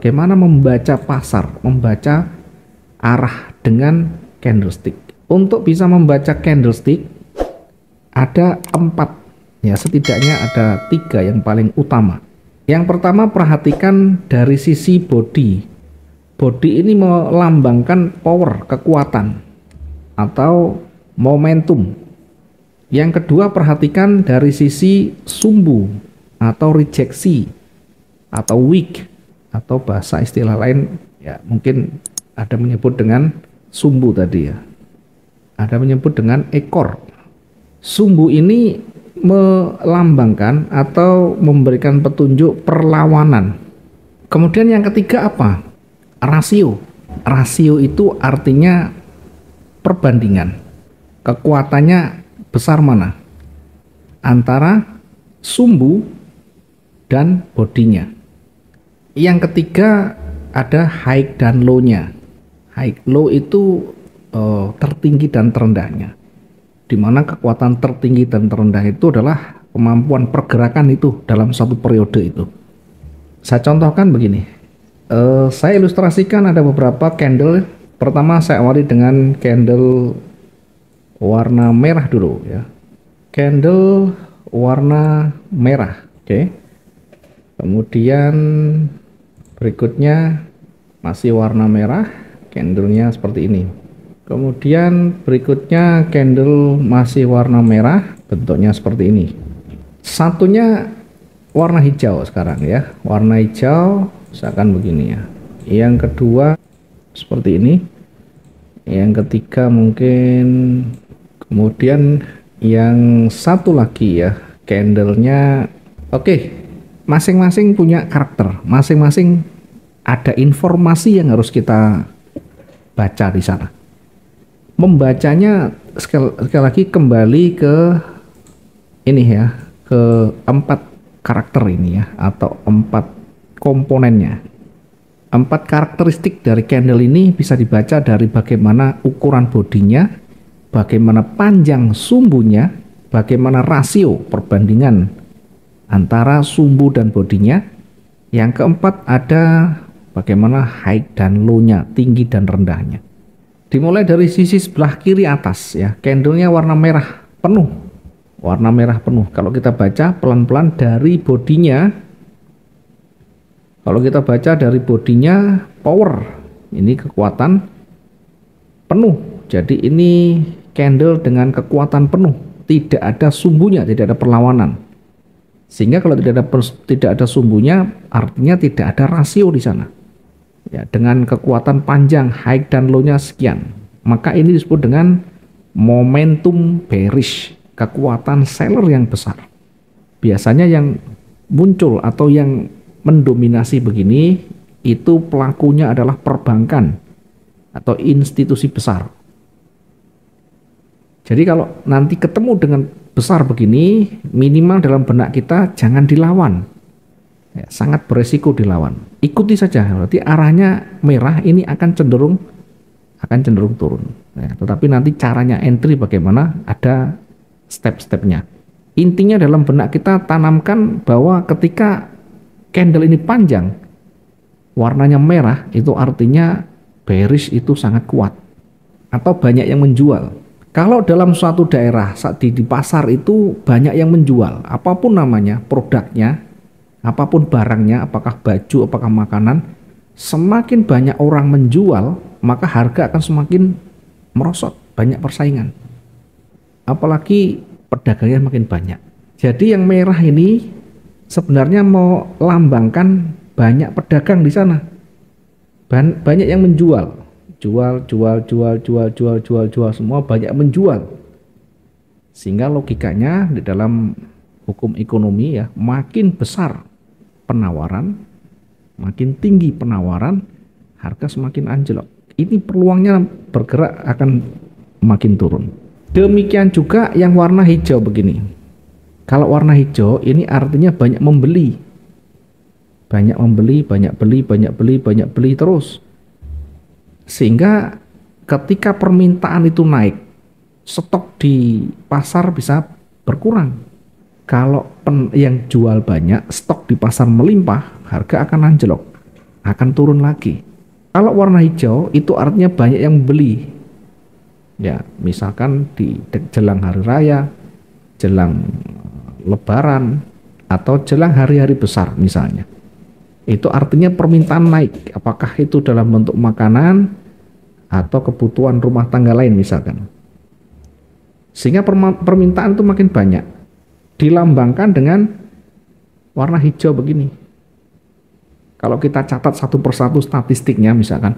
bagaimana membaca pasar, membaca arah dengan candlestick. Untuk bisa membaca candlestick ada 4, ya setidaknya ada 3 yang paling utama. Yang pertama, perhatikan dari sisi body. Body ini melambangkan power, kekuatan atau momentum. Yang kedua, perhatikan dari sisi sumbu atau rejeksi atau wick, atau bahasa istilah lain ya mungkin ada menyebut dengan sumbu tadi ya. Ada menyebut dengan ekor. Sumbu ini melambangkan atau memberikan petunjuk perlawanan. Kemudian yang ketiga apa? Rasio. Rasio itu artinya perbandingan. Kekuatannya besar mana? Antara sumbu dan bodinya. Yang ketiga ada high dan low-nya. High low itu tertinggi dan terendahnya, di mana kekuatan tertinggi dan terendah itu adalah kemampuan pergerakan itu dalam satu periode itu. Saya contohkan begini, saya ilustrasikan ada beberapa candle. Pertama saya awali dengan candle warna merah dulu ya, candle warna merah, oke. Kemudian berikutnya masih warna merah, candlenya seperti ini. Kemudian berikutnya candle masih warna merah, bentuknya seperti ini. Satunya warna hijau sekarang ya, warna hijau misalkan begini ya. Yang kedua seperti ini. Yang ketiga mungkin, kemudian yang satu lagi ya, candlenya oke. Masing-masing punya karakter, masing-masing ada informasi yang harus kita baca di sana. Membacanya sekali lagi kembali ke ini ya, ke 4 karakter ini ya, atau 4 komponennya. 4 karakteristik dari candle ini bisa dibaca dari bagaimana ukuran bodinya, bagaimana panjang sumbunya, bagaimana rasio perbandingan antara sumbu dan bodinya. Yang keempat ada bagaimana high dan low-nya, tinggi dan rendahnya. Dimulai dari sisi sebelah kiri atas ya, candlenya warna merah penuh, warna merah penuh. Kalau kita baca pelan-pelan dari bodinya, kalau kita baca dari bodinya power, ini kekuatan penuh. Jadi ini candle dengan kekuatan penuh, tidak ada sumbunya, tidak ada perlawanan. Sehingga kalau tidak ada sumbunya, artinya tidak ada rasio di sana. Ya, dengan kekuatan panjang high dan low-nya sekian, maka ini disebut dengan momentum bearish, kekuatan seller yang besar. Biasanya yang muncul atau yang mendominasi begini itu pelakunya adalah perbankan atau institusi besar. Jadi kalau nanti ketemu dengan besar begini, minimal dalam benak kita jangan dilawan. Ya, sangat beresiko dilawan. Ikuti saja, berarti arahnya merah ini akan cenderung turun. Ya, tetapi nanti caranya entry bagaimana, ada step-stepnya. Intinya dalam benak kita tanamkan bahwa ketika candle ini panjang, warnanya merah, itu artinya bearish itu sangat kuat atau banyak yang menjual. Kalau dalam suatu daerah saat di pasar itu banyak yang menjual, apapun namanya, produknya, apapun barangnya, apakah baju, apakah makanan, semakin banyak orang menjual, maka harga akan semakin merosot, banyak persaingan. Apalagi pedagangnya makin banyak. Jadi yang merah ini sebenarnya mau lambangkan banyak pedagang di sana. Banyak yang menjual. Jual semua, banyak menjual. Sehingga logikanya di dalam hukum ekonomi ya, makin besar penawaran, makin tinggi penawaran, harga semakin anjlok. Ini peluangnya bergerak akan makin turun. Demikian juga yang warna hijau begini. Kalau warna hijau ini artinya banyak membeli. Banyak membeli, banyak beli, banyak beli, banyak beli terus. Sehingga ketika permintaan itu naik, stok di pasar bisa berkurang. Kalau yang jual banyak, stok di pasar melimpah, harga akan anjlok. akan turun lagi. Kalau warna hijau itu artinya banyak yang beli. Ya, misalkan di jelang hari raya, jelang lebaran, atau jelang hari-hari besar misalnya. Itu artinya permintaan naik. Apakah itu dalam bentuk makanan atau kebutuhan rumah tangga lain misalkan. Sehingga permintaan itu makin banyak. Dilambangkan dengan warna hijau begini. Kalau kita catat satu persatu statistiknya misalkan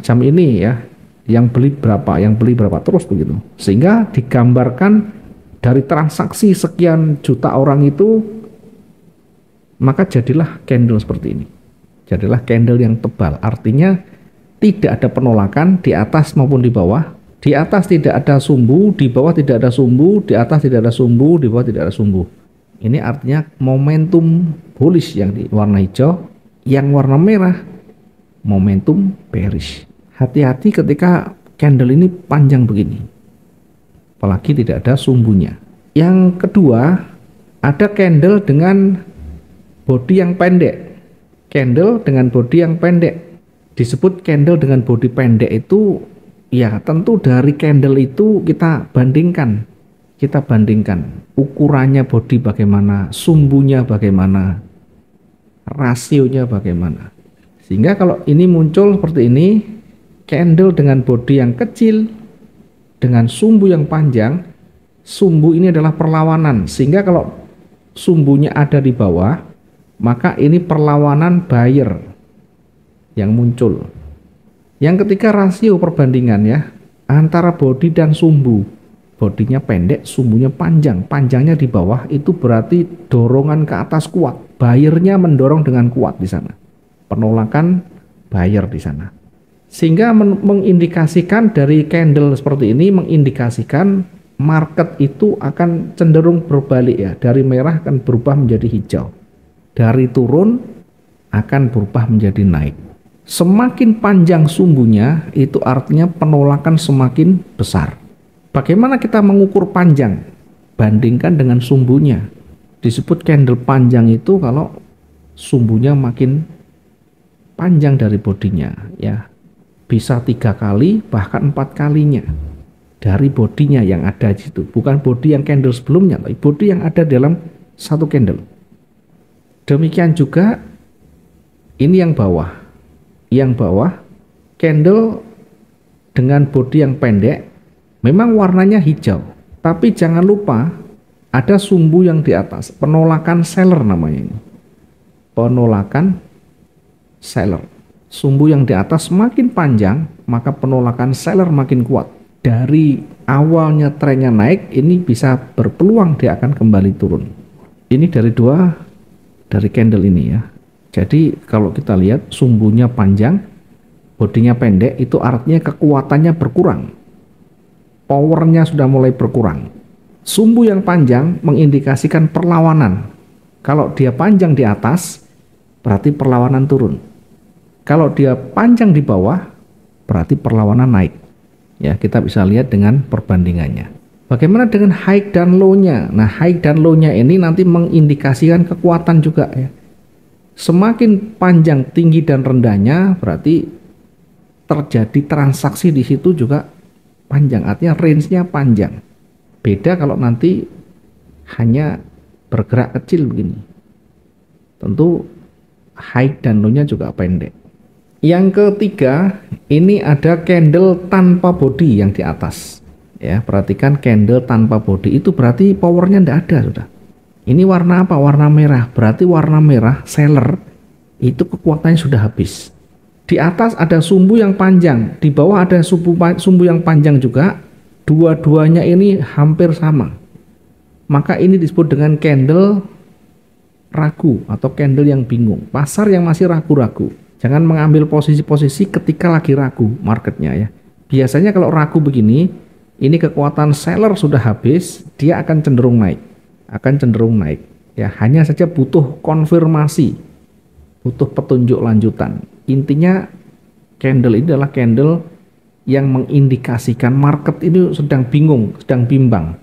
jam ini ya, yang beli berapa terus begitu. Sehingga digambarkan dari transaksi sekian juta orang itu, maka jadilah candle seperti ini. Jadilah candle yang tebal. Artinya tidak ada penolakan di atas maupun di bawah. Di atas tidak ada sumbu, di bawah tidak ada sumbu, di atas tidak ada sumbu, di bawah tidak ada sumbu. Ini artinya momentum bullish yang di warna hijau, yang warna merah momentum bearish. Hati-hati ketika candle ini panjang begini, apalagi tidak ada sumbunya. Yang kedua, ada candle dengan body yang pendek. Candle dengan body yang pendek. Disebut candle dengan body pendek itu ya tentu dari candle itu kita bandingkan ukurannya body bagaimana, sumbunya bagaimana, rasionya bagaimana. Sehingga kalau ini muncul seperti ini, candle dengan body yang kecil dengan sumbu yang panjang, sumbu ini adalah perlawanan. Sehingga kalau sumbunya ada di bawah, maka ini perlawanan buyer yang muncul. Yang ketiga, rasio perbandingan ya antara body dan sumbu. Bodinya pendek, sumbunya panjang. Panjangnya di bawah itu berarti dorongan ke atas kuat. Buyernya mendorong dengan kuat di sana. Penolakan buyer di sana. Sehingga mengindikasikan dari candle seperti ini, mengindikasikan market itu akan cenderung berbalik ya. Dari merah akan berubah menjadi hijau. Dari turun akan berubah menjadi naik. Semakin panjang sumbunya itu artinya penolakan semakin besar. Bagaimana kita mengukur panjang? Bandingkan dengan sumbunya. Disebut candle panjang itu kalau sumbunya makin panjang dari bodinya ya. Bisa 3 kali bahkan 4 kalinya dari bodinya yang ada di situ. Bukan body yang candle sebelumnya, tapi body yang ada dalam satu candle. Demikian juga ini yang bawah. Yang bawah candle dengan body yang pendek memang warnanya hijau, tapi jangan lupa ada sumbu yang di atas, penolakan seller namanya ini. Penolakan seller. Sumbu yang di atas makin panjang, maka penolakan seller makin kuat. Dari awalnya trennya naik, ini bisa berpeluang dia akan kembali turun. Ini dari candle ini ya. Jadi kalau kita lihat sumbunya panjang, bodinya pendek, itu artinya kekuatannya berkurang. Powernya sudah mulai berkurang. Sumbu yang panjang mengindikasikan perlawanan. Kalau dia panjang di atas, berarti perlawanan turun. Kalau dia panjang di bawah, berarti perlawanan naik. Ya, kita bisa lihat dengan perbandingannya. Bagaimana dengan high dan low-nya? Nah, high dan low-nya ini nanti mengindikasikan kekuatan juga ya. Semakin panjang tinggi dan rendahnya berarti terjadi transaksi di situ juga panjang, artinya range-nya panjang. Beda kalau nanti hanya bergerak kecil begini. Tentu high dan low-nya juga pendek. Yang ketiga, ini ada candle tanpa body yang di atas. Ya, perhatikan candle tanpa body itu berarti powernya tidak ada sudah. Ini warna apa? Warna merah. Berarti warna merah seller itu kekuatannya sudah habis. Di atas ada sumbu yang panjang, di bawah ada sumbu yang panjang juga. Dua-duanya ini hampir sama. Maka ini disebut dengan candle ragu atau candle yang bingung. Pasar yang masih ragu-ragu. Jangan mengambil posisi-posisi ketika lagi ragu marketnya ya. Biasanya kalau ragu begini, ini kekuatan seller sudah habis, dia akan cenderung naik. Ya, hanya saja butuh konfirmasi, butuh petunjuk lanjutan. Intinya candle ini adalah candle yang mengindikasikan market ini sedang bingung, sedang bimbang.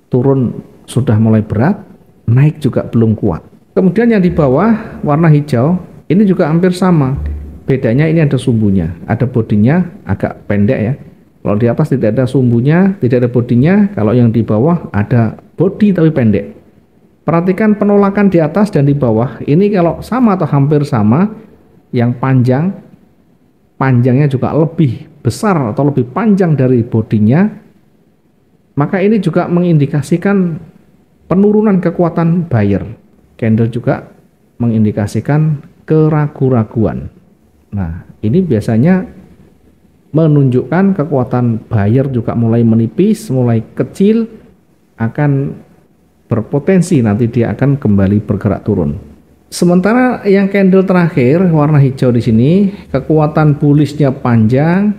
Turun sudah mulai berat, naik juga belum kuat. Kemudian yang di bawah warna hijau, Ini juga hampir sama. Bedanya ini ada sumbunya, ada bodinya agak pendek ya. Kalau di atas tidak ada sumbunya, tidak ada bodinya. Kalau yang di bawah ada bodi tapi pendek. Perhatikan penolakan di atas dan di bawah. Ini kalau sama atau hampir sama, yang panjangnya juga lebih besar atau lebih panjang dari bodinya, maka ini juga mengindikasikan penurunan kekuatan buyer. Candle juga mengindikasikan keraguan-raguan. Nah, ini biasanya menunjukkan kekuatan buyer juga mulai menipis, mulai kecil, akan berpotensi nanti dia akan kembali bergerak turun. Sementara yang candle terakhir warna hijau di sini, kekuatan bullishnya panjang,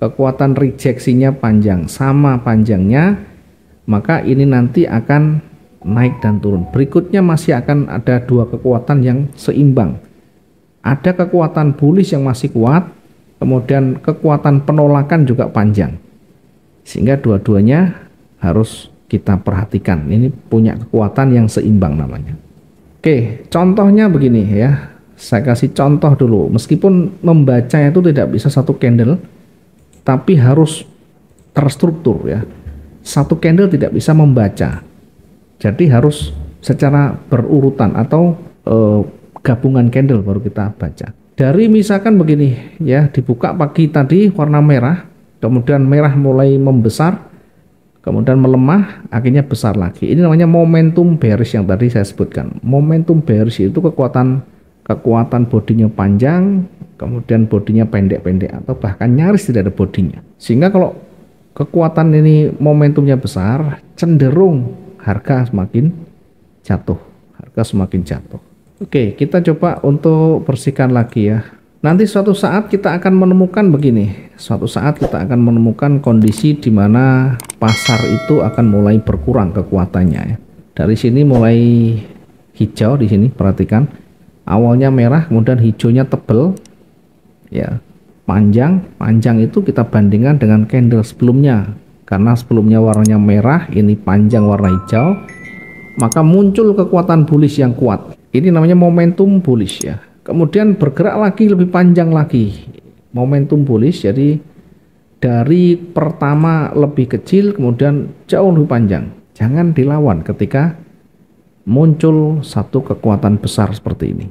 kekuatan rejeksinya panjang, sama panjangnya, maka ini nanti akan naik dan turun. Berikutnya masih akan ada dua kekuatan yang seimbang. Ada kekuatan bullish yang masih kuat, kemudian kekuatan penolakan juga panjang. Sehingga dua-duanya harus kita perhatikan. Ini punya kekuatan yang seimbang namanya. Oke, contohnya begini ya. Saya kasih contoh dulu. Meskipun membaca itu tidak bisa satu candle, tapi harus terstruktur ya. Satu candle tidak bisa membaca. Jadi harus secara berurutan atau gabungan candle baru kita baca. Dari misalkan begini ya, dibuka pagi tadi warna merah, kemudian merah mulai membesar, kemudian melemah, akhirnya besar lagi. Ini namanya momentum bearish yang tadi saya sebutkan. Momentum bearish itu kekuatan bodinya panjang, kemudian bodinya pendek-pendek atau bahkan nyaris tidak ada bodinya. Sehingga kalau kekuatan ini momentumnya besar, cenderung harga semakin jatuh. Oke, kita coba untuk bersihkan lagi ya. Nanti suatu saat kita akan menemukan begini. Suatu saat kita akan menemukan kondisi di mana pasar itu akan mulai berkurang kekuatannya ya. Dari sini mulai hijau di sini, perhatikan. Awalnya merah, kemudian hijaunya tebel. Ya, panjang itu kita bandingkan dengan candle sebelumnya. Karena sebelumnya warnanya merah, ini panjang warna hijau. Maka muncul kekuatan bullish yang kuat. Ini namanya momentum bullish ya. Kemudian bergerak lagi lebih panjang lagi. Momentum bullish, jadi dari pertama lebih kecil kemudian jauh lebih panjang. Jangan dilawan ketika muncul satu kekuatan besar seperti ini.